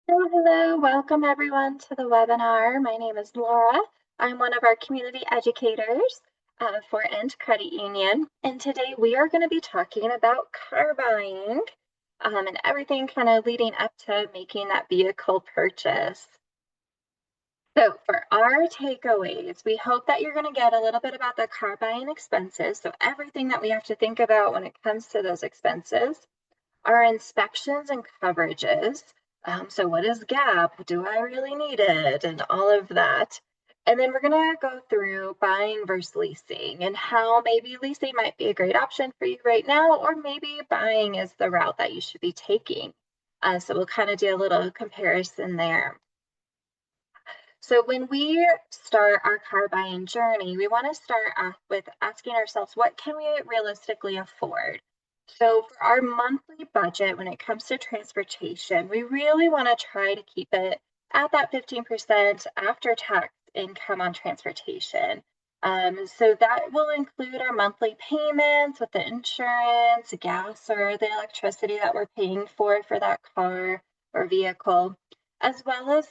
Hello, welcome everyone to the webinar. My name is Laura. I'm one of our community educators for End Credit Union. And today we are going to be talking about car buying and everything kind of leading up to making that vehicle purchase. So for our takeaways, we hope that you're going to get a little bit about the car buying expenses. So everything that we have to think about when it comes to those expenses. Our inspections and coverages. So what is GAP? Do I really need it? And all of that. And then we're going to go through buying versus leasing and how maybe leasing might be a great option for you right now, or maybe buying is the route that you should be taking. So we'll kind of do a little comparison there. So when we start our car buying journey, we want to start off with asking ourselves, what can we realistically afford? So for our monthly budget, when it comes to transportation, we really want to try to keep it at that 15% after tax income on transportation. So that will include our monthly payments with the insurance, gas, or the electricity that we're paying for that car or vehicle, as well as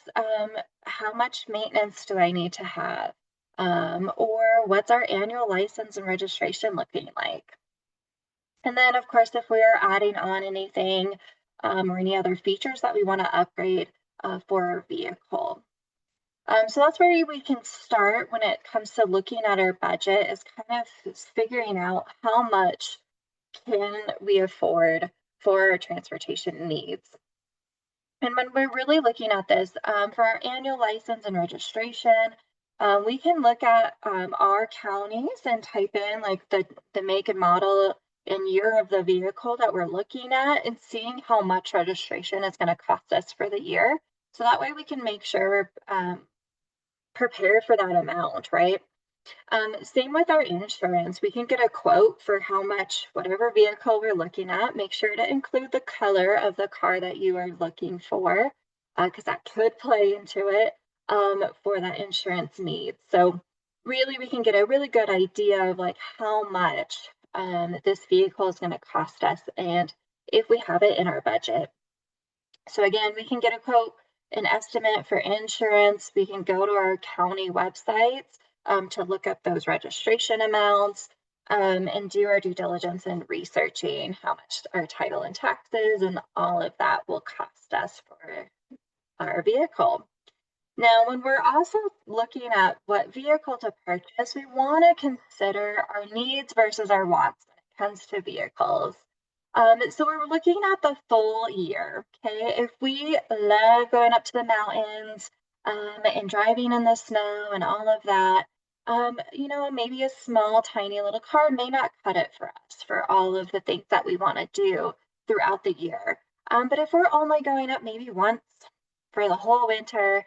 how much maintenance do I need to have? Or what's our annual license and registration looking like? And then, of course, if we're adding on anything or any other features that we want to upgrade for our vehicle. So that's where we can start when it comes to looking at our budget, is kind of figuring out how much can we afford for our transportation needs. And when we're really looking at this, for our annual license and registration, we can look at our counties and type in like the make and model and year of the vehicle that we're looking at and seeing how much registration is going to cost us for the year. So that way we can make sure we're prepared for that amount, right? Same with our insurance. We can get a quote for how much, whatever vehicle we're looking at. Make sure to include the color of the car that you are looking for, because that could play into it for that insurance needs. So really, we can get a really good idea of like how much this vehicle is going to cost us and if we have it in our budget. So again, we can get a quote, an estimate for insurance. We can go to our county websites to look up those registration amounts and do our due diligence in researching how much our title and taxes and all of that will cost us for our vehicle. Now, when we're also looking at what vehicle to purchase, we want to consider our needs versus our wants when it comes to vehicles. So we're looking at the full year, okay? If we love going up to the mountains and driving in the snow and all of that, maybe a small, tiny little car may not cut it for us for all of the things that we want to do throughout the year. But if we're only going up maybe once for the whole winter,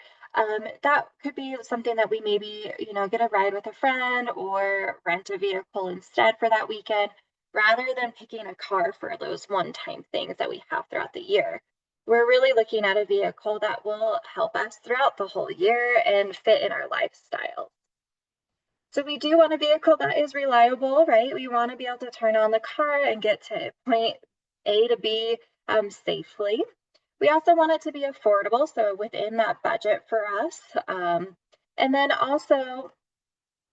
that could be something that we maybe, get a ride with a friend or rent a vehicle instead for that weekend, rather than picking a car for those one-time things that we have throughout the year. We're really looking at a vehicle that will help us throughout the whole year and fit in our lifestyle. So we do want a vehicle that is reliable, right? We want to be able to turn on the car and get to point A to B safely. We also want it to be affordable, so within that budget for us. And then also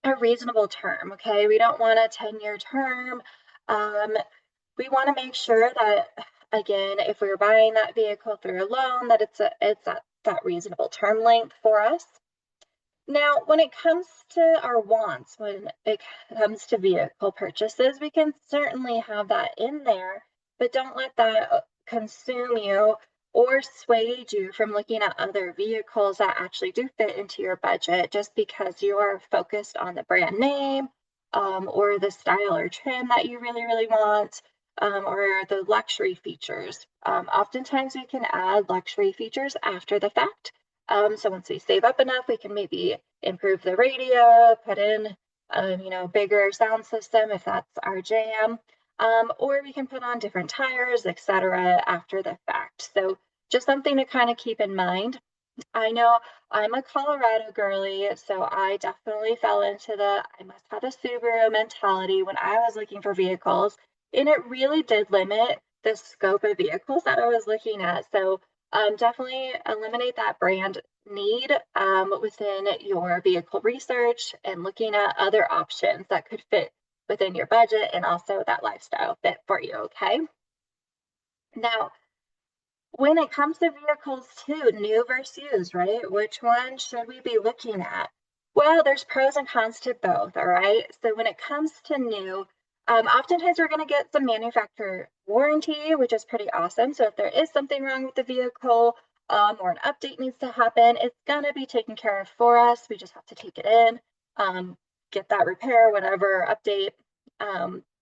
a reasonable term, okay? We don't want a 10-year term. We want to make sure that, again, if we're buying that vehicle through a loan, that it's that reasonable term length for us. Now, when it comes to our wants, when it comes to vehicle purchases, we can certainly have that in there, but don't let that consume you or sway you from looking at other vehicles that actually do fit into your budget just because you are focused on the brand name or the style or trim that you really, really want. Or the luxury features. Oftentimes we can add luxury features after the fact. So once we save up enough, we can maybe improve the radio, put in, bigger sound system if that's our jam, or we can put on different tires, etc. after the fact. So just something to kind of keep in mind. I know I'm a Colorado girly, so I definitely fell into the I must have a Subaru mentality when I was looking for vehicles, and it really did limit the scope of vehicles that I was looking at. So Definitely eliminate that brand need within your vehicle research and looking at other options that could fit within your budget and also that lifestyle fit for you, okay? Now, when it comes to vehicles too, new versus used, right? Which one should we be looking at? Well, there's pros and cons to both, all right? So when it comes to new, oftentimes we're going to get some manufacturer warranty, which is pretty awesome. So if there is something wrong with the vehicle or an update needs to happen, it's going to be taken care of for us. We just have to take it in, get that repair, whatever update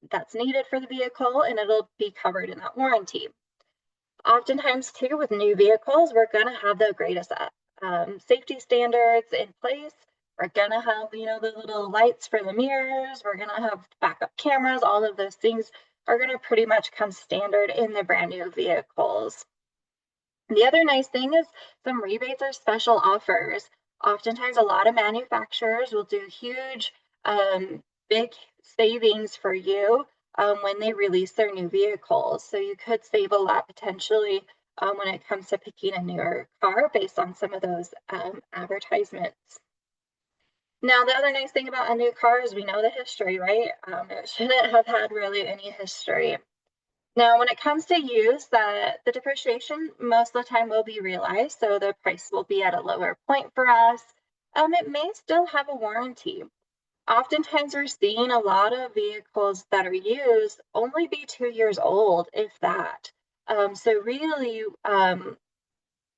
that's needed for the vehicle, and it'll be covered in that warranty. Oftentimes, too, with new vehicles, we're going to have the greatest safety standards in place. We're going to have, the little lights for the mirrors. We're going to have backup cameras. All of those things are going to pretty much come standard in the brand new vehicles. The other nice thing is some rebates or special offers. Oftentimes, a lot of manufacturers will do huge, big savings for you when they release their new vehicles. So you could save a lot potentially when it comes to picking a newer car based on some of those advertisements. Now, the other nice thing about a new car is we know the history, right? It shouldn't have had really any history. Now, when it comes to use, the depreciation most of the time will be realized, so the price will be at a lower point for us. It may still have a warranty. Oftentimes, we're seeing a lot of vehicles that are used only be 2 years old, if that. So really,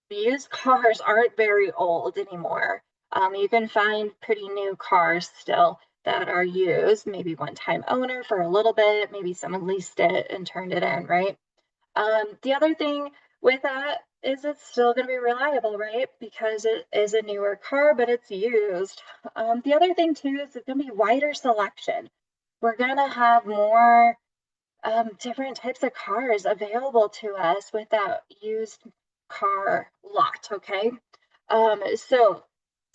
used cars aren't very old anymore. You can find pretty new cars still that are used, maybe one-time owner for a little bit, maybe someone leased it and turned it in, right? The other thing with that is it's still going to be reliable, right? Because it is a newer car, but it's used. The other thing too is it's going to be wider selection. We're going to have more different types of cars available to us with that used car lot, okay? So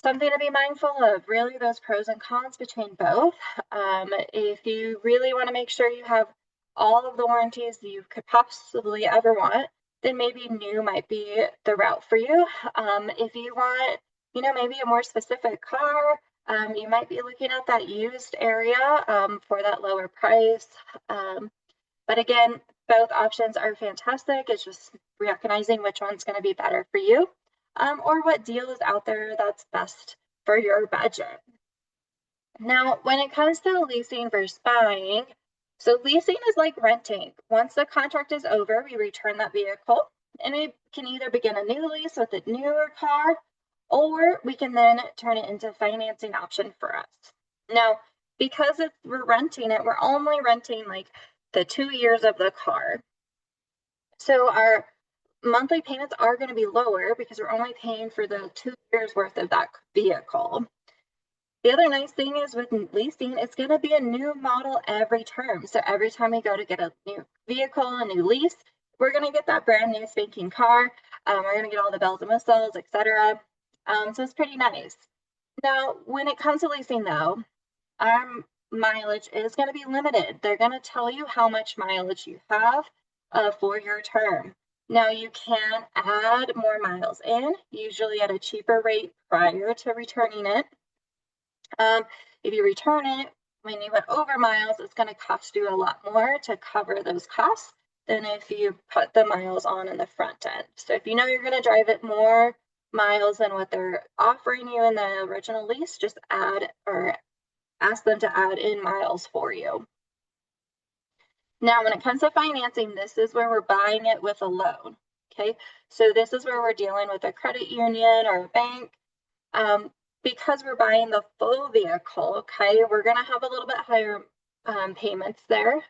something to be mindful of, really those pros and cons between both. If you really want to make sure you have all of the warranties you could possibly ever want, then maybe new might be the route for you. If you want, maybe a more specific car, you might be looking at that used area for that lower price. But again, both options are fantastic. It's just recognizing which one's going to be better for you or what deal is out there that's best for your budget. Now, when it comes to leasing versus buying, so leasing is like renting. Once the contract is over, we return that vehicle and we can either begin a new lease with a newer car or we can then turn it into a financing option for us. Now, because we're renting it, we're only renting like the 2 years of the car. So our monthly payments are going to be lower because we're only paying for the 2 years worth of that vehicle. The other nice thing is with leasing, it's going to be a new model every term. So every time we go to get a new vehicle, a new lease, we're going to get that brand new spanking car. We're going to get all the bells and whistles, etc. So it's pretty nice. Now, when it comes to leasing though, our mileage is going to be limited. They're going to tell you how much mileage you have for your term. Now, you can add more miles in, usually at a cheaper rate prior to returning it. If you return it when you went over miles, it's going to cost you a lot more to cover those costs than if you put the miles on in the front end. So if you know you're going to drive it more miles than what they're offering you in the original lease, just add or ask them to add in miles for you. Now, when it comes to financing, this is where we're buying it with a loan, okay? So this is where we're dealing with a credit union or a bank. Because we're buying the full vehicle, okay, we're going to have a little bit higher payments there,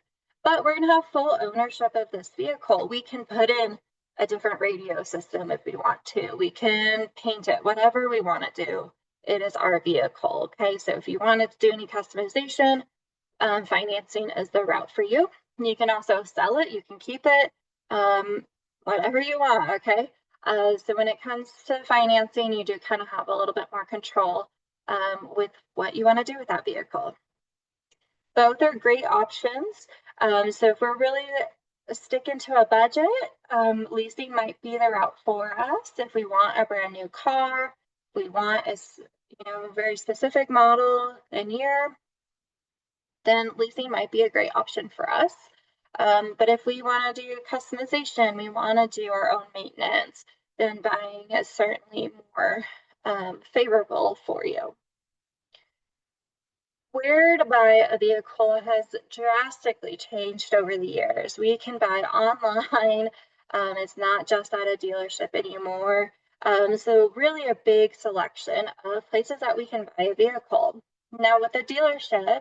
but we're going to have full ownership of this vehicle. We can put in a different radio system if we want to. We can paint it, whatever we want to do. It is our vehicle, okay? So if you wanted to do any customization, financing is the route for you. You can also sell it, you can keep it, whatever you want, okay? So when it comes to financing, you do kind of have a little bit more control with what you want to do with that vehicle. Both are great options. So if we're really stick into a budget, leasing might be the route for us. If we want a brand new car, we want a very specific model and year, then leasing might be a great option for us. But if we want to do customization, we want to do our own maintenance, then buying is certainly more favorable for you. Where to buy a vehicle has drastically changed over the years. We can buy online. It's not just at a dealership anymore. So really a big selection of places that we can buy a vehicle. Now with a dealership,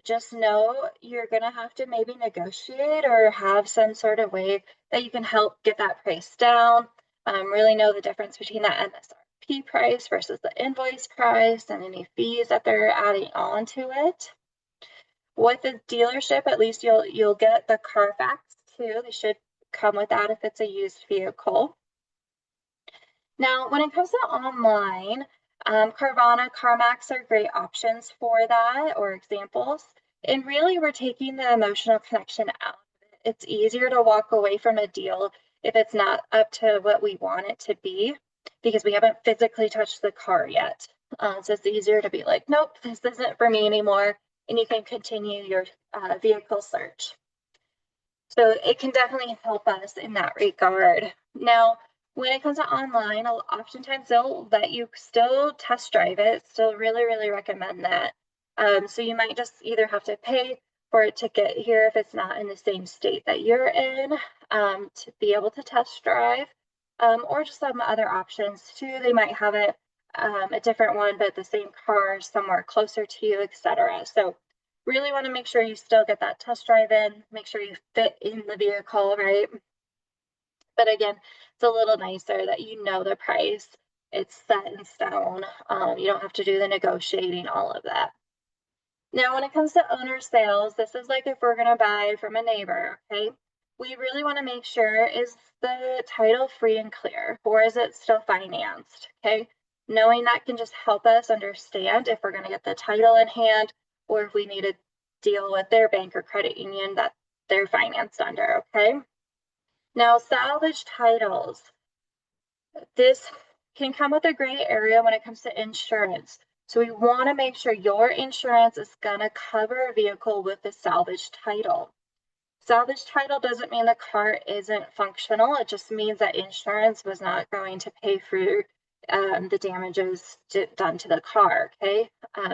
just know you're going to have to maybe negotiate or have some sort of way that you can help get that price down. Really know the difference between that MSRP price versus the invoice price and any fees that they're adding on to it. With the dealership, at least you'll get the Carfax too. They should come with that if it's a used vehicle. Now, when it comes to online, Carvana, CarMax are great options for that or examples. And really, we're taking the emotional connection out of it. It's easier to walk away from a deal if it's not up to what we want it to be because we haven't physically touched the car yet. So it's easier to be like, nope, this isn't for me anymore. And you can continue your vehicle search. So it can definitely help us in that regard. Now, when it comes to online, oftentimes they'll let you still test drive it. Still really, really recommend that. So you might just either have to pay for it to get here if it's not in the same state that you're in to be able to test drive, or just some other options too. They might have it a different one, but the same car somewhere closer to you, etc. So really want to make sure you still get that test drive in, make sure you fit in the vehicle, right? But again, it's a little nicer that you know the price. It's set in stone. You don't have to do the negotiating, all of that. Now, when it comes to owner sales, this is like if we're going to buy from a neighbor, okay? We really want to make sure, is the title free and clear, or is it still financed, okay? Knowing that can just help us understand if we're going to get the title in hand or if we need to deal with their bank or credit union that they're financed under, okay? Now, salvage titles. This can come with a gray area when it comes to insurance. So we want to make sure your insurance is going to cover a vehicle with a salvage title. Salvage title doesn't mean the car isn't functional. It just means that insurance was not going to pay for the damages done to the car, okay?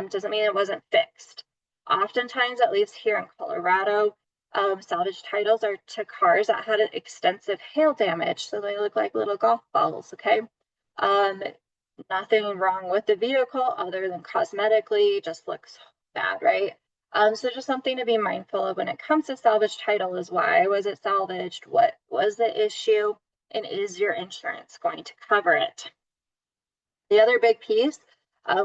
Doesn't mean it wasn't fixed. Oftentimes, at least here in Colorado, salvage titles are to cars that had extensive hail damage, so they look like little golf balls, okay? Nothing wrong with the vehicle other than cosmetically, just looks bad, right? So just something to be mindful of when it comes to salvage title is why was it salvaged? What was the issue? And is your insurance going to cover it? The other big piece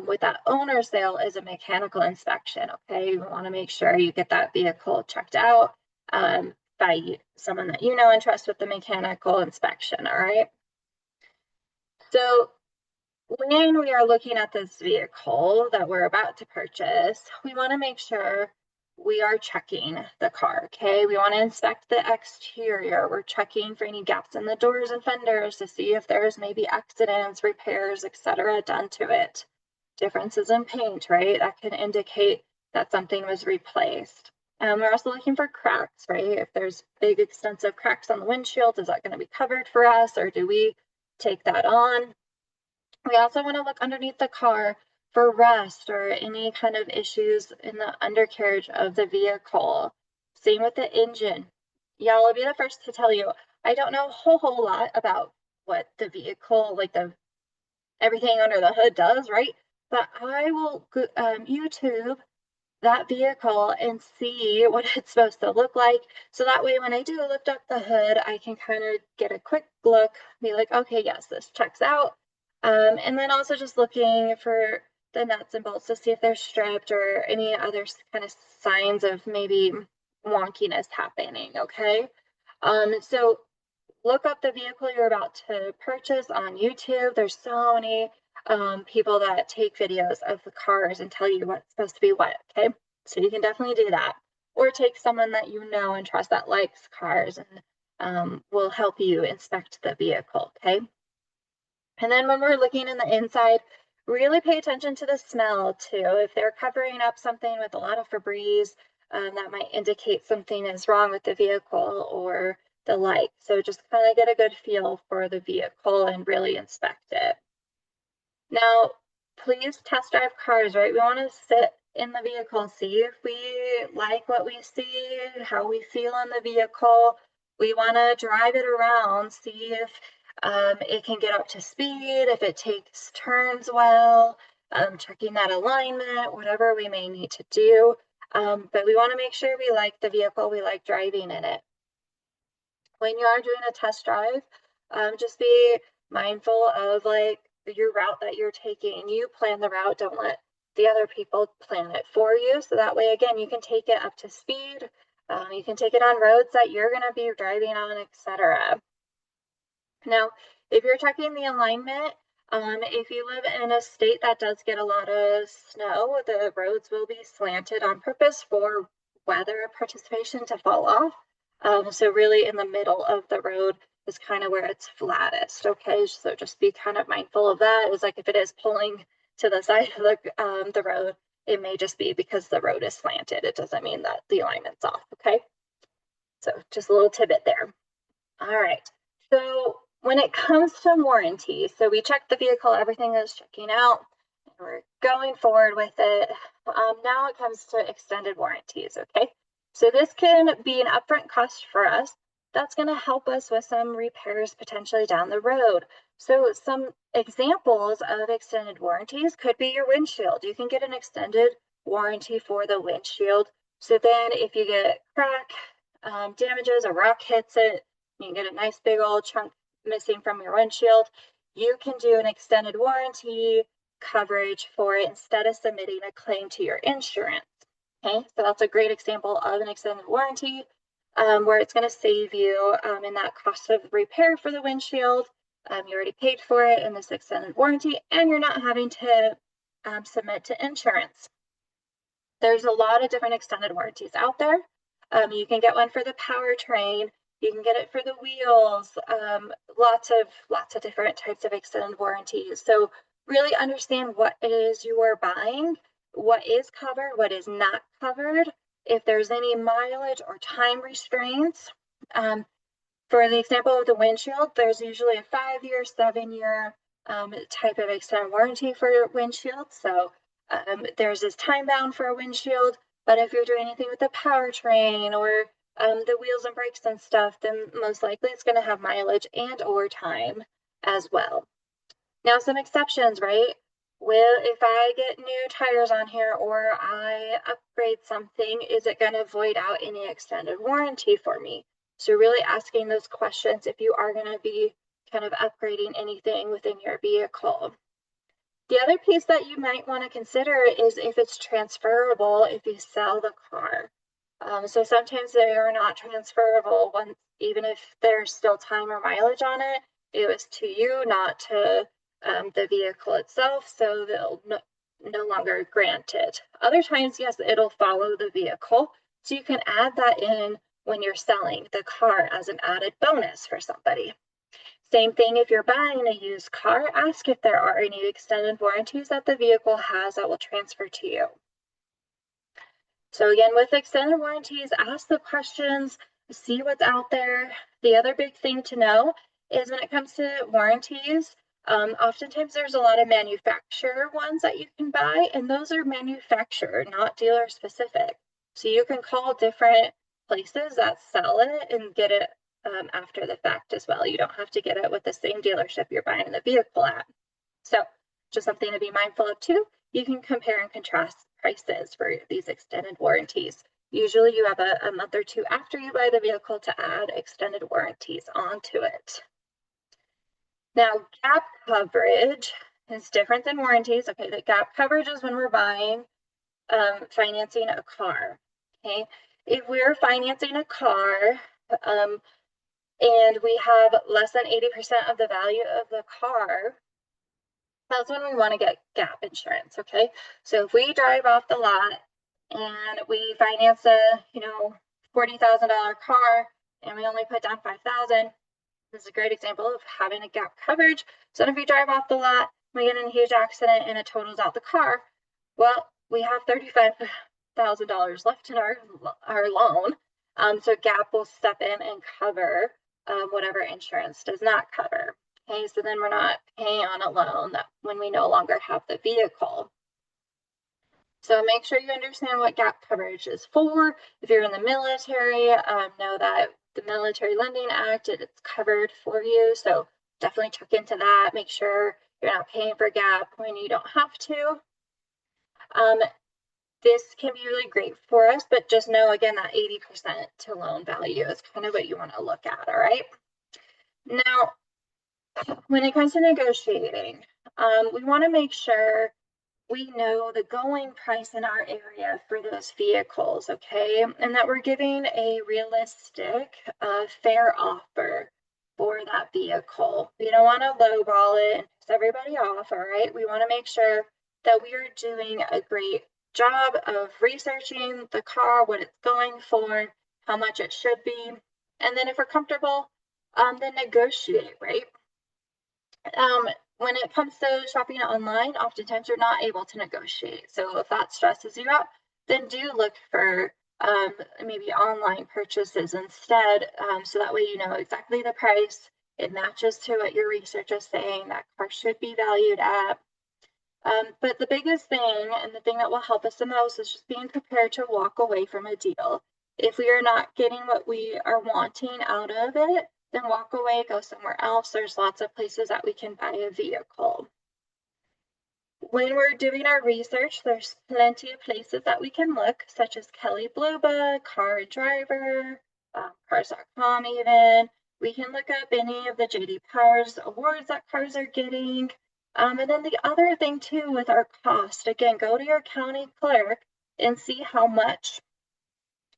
with that owner sale is a mechanical inspection, okay? You want to make sure you get that vehicle checked out by someone that you know and trust with the mechanical inspection, all right? So when we are looking at this vehicle that we're about to purchase, we want to make sure we are checking the car, okay? We want to inspect the exterior. We're checking for any gaps in the doors and fenders to see if there's maybe accidents, repairs, etc. done to it. Differences in paint, right? That can indicate that something was replaced. We're also looking for cracks, right? If there's big extensive cracks on the windshield, is that going to be covered for us or do we take that on? We also want to look underneath the car for rust or any kind of issues in the undercarriage of the vehicle. Same with the engine. Yeah, I'll be the first to tell you, I don't know a whole lot about what the vehicle, like everything under the hood does, right? But I will YouTube that vehicle and see what it's supposed to look like. So that way, when I do lift up the hood, I can kind of get a quick look, be like, okay, yes, this checks out. And then also just looking for the nuts and bolts to see if they're stripped or any other kind of signs of maybe wonkiness happening, okay? So look up the vehicle you're about to purchase on YouTube. There's so many people that take videos of the cars and tell you what's supposed to be what, okay? So you can definitely do that. or take someone that you know and trust that likes cars and will help you inspect the vehicle, okay? And then when we're looking in the inside, really pay attention to the smell too. If they're covering up something with a lot of Febreze, that might indicate something is wrong with the vehicle or the like. So just kind of get a good feel for the vehicle and really inspect it. Now, please test drive cars, right? We want to sit in the vehicle, see if we like what we see, how we feel in the vehicle. We want to drive it around, see if it can get up to speed, if it takes turns well, checking that alignment, whatever we may need to do. But we want to make sure we like the vehicle, we like driving in it. When you are doing a test drive, just be mindful of like your route that you're taking. You plan the route, don't let the other people plan it for you. So that way, again, you can take it up to speed. You can take it on roads that you're going to be driving on, etc. Now, if you're checking the alignment, if you live in a state that does get a lot of snow, the roads will be slanted on purpose for weather participation to fall off. So really in the middle of the road is kind of where it's flattest, okay? So just be kind of mindful of that. It's like if it is pulling to the side of the road, it may just be because the road is slanted. It doesn't mean that the alignment's off, okay? So just a little tidbit there. All right, so when it comes to warranty, so we checked the vehicle, everything is checking out, and we're going forward with it. Now it comes to extended warranties, okay? So this can be an upfront cost for us. That's going to help us with some repairs potentially down the road. So some examples of extended warranties could be your windshield. You can get an extended warranty for the windshield. So then if you get crack, damages, a rock hits it, you get a nice big old chunk missing from your windshield, you can do an extended warranty coverage for it instead of submitting a claim to your insurance. Okay, so that's a great example of an extended warranty where it's going to save you in that cost of repair for the windshield. You already paid for it in this extended warranty, and you're not having to submit to insurance. There's a lot of different extended warranties out there. You can get one for the powertrain. You can get it for the wheels. Lots of different types of extended warranties. So really understand what it is you are buying, what is covered, what is not covered, if there's any mileage or time restraints. For the example of the windshield, there's usually a 5-year, 7-year type of extended warranty for windshield. So there's this time bound for a windshield, but if you're doing anything with the powertrain or the wheels and brakes and stuff, then most likely it's going to have mileage and or time as well. Now, some exceptions, right? Well, if I get new tires on here or I upgrade something, is it going to void out any extended warranty for me? So really asking those questions if you are going to be kind of upgrading anything within your vehicle. The other piece that you might want to consider is if it's transferable if you sell the car. So sometimes they are not transferable even if there's still time or mileage on it. It was to you, not to the vehicle itself, so they'll no longer grant it. Other times, yes, it'll follow the vehicle. So you can add that in when you're selling the car as an added bonus for somebody. Same thing if you're buying a used car, ask if there are any extended warranties that the vehicle has that will transfer to you. So again, with extended warranties, ask the questions, see what's out there. The other big thing to know is when it comes to warranties, oftentimes there's a lot of manufacturer ones that you can buy, and those are manufacturer, not dealer specific. So you can call different places that sell it and get it after the fact as well. You don't have to get it with the same dealership you're buying the vehicle at. So just something to be mindful of too. You can compare and contrast prices for these extended warranties. Usually you have a month or two after you buy the vehicle to add extended warranties onto it. Now, gap coverage is different than warranties. Okay, the gap coverage is when we're buying, financing a car. Okay, if we're financing a car and we have less than 80% of the value of the car, that's when we want to get gap insurance, okay? So if we drive off the lot and we finance a, $40,000 car and we only put down 5,000. This is a great example of having a gap coverage. So if we drive off the lot, we get in a huge accident and it totals out the car, well, we have $35,000 left in our loan. So gap will step in and cover whatever insurance does not cover. Okay, so then we're not paying on a loan that when we no longer have the vehicle. So make sure you understand what gap coverage is for. If you're in the military, know that the Military Lending Act, it's covered for you. So definitely check into that. Make sure you're not paying for gap when you don't have to. This can be really great for us, but just know again that 80% to loan value is kind of what you want to look at, all right? Now, when it comes to negotiating, we want to make sure we know the going price in our area for those vehicles, okay? And that we're giving a realistic, fair offer for that vehicle. We don't want to lowball it and piss everybody off, all right? We want to make sure that we are doing a great job of researching the car, what it's going for, how much it should be. And then if we're comfortable, then negotiate, right? When it comes to shopping online, oftentimes you're not able to negotiate. So if that stresses you out, then do look for maybe online purchases instead. So that way you know exactly the price. It matches to what your research is saying that car should be valued at. But the biggest thing and the thing that will help us the most is just being prepared to walk away from a deal. If we are not getting what we are wanting out of it, then walk away, go somewhere else. There's lots of places that we can buy a vehicle. When we're doing our research, there's plenty of places that we can look, such as Kelley Blue Book, Car and Driver, Cars.com even. We can look up any of the J.D. Powers awards that cars are getting. And then the other thing too with our cost, again, go to your county clerk and see how much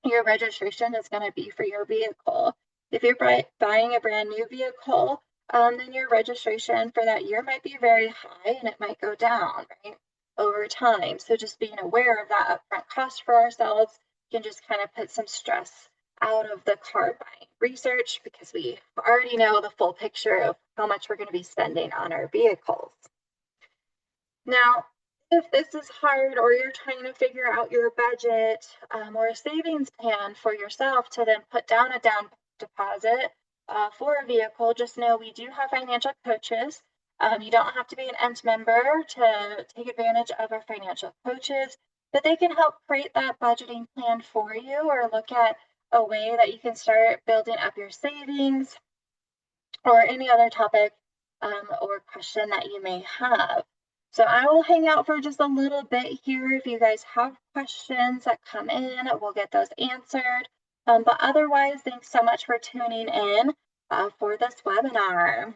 your registration is going to be for your vehicle. If you're buying a brand new vehicle, then your registration for that year might be very high and it might go down, right, over time. So just being aware of that upfront cost for ourselves can just kind of put some stress out of the car buying research because we already know the full picture of how much we're going to be spending on our vehicles. Now, if this is hard or you're trying to figure out your budget or a savings plan for yourself to then put down a down deposit for a vehicle, just know we do have financial coaches. You don't have to be an ENT member to take advantage of our financial coaches, but they can help create that budgeting plan for you or look at a way that you can start building up your savings or any other topic or question that you may have. So I will hang out for just a little bit here. If you guys have questions that come in, we'll get those answered. But otherwise, thanks so much for tuning in for this webinar.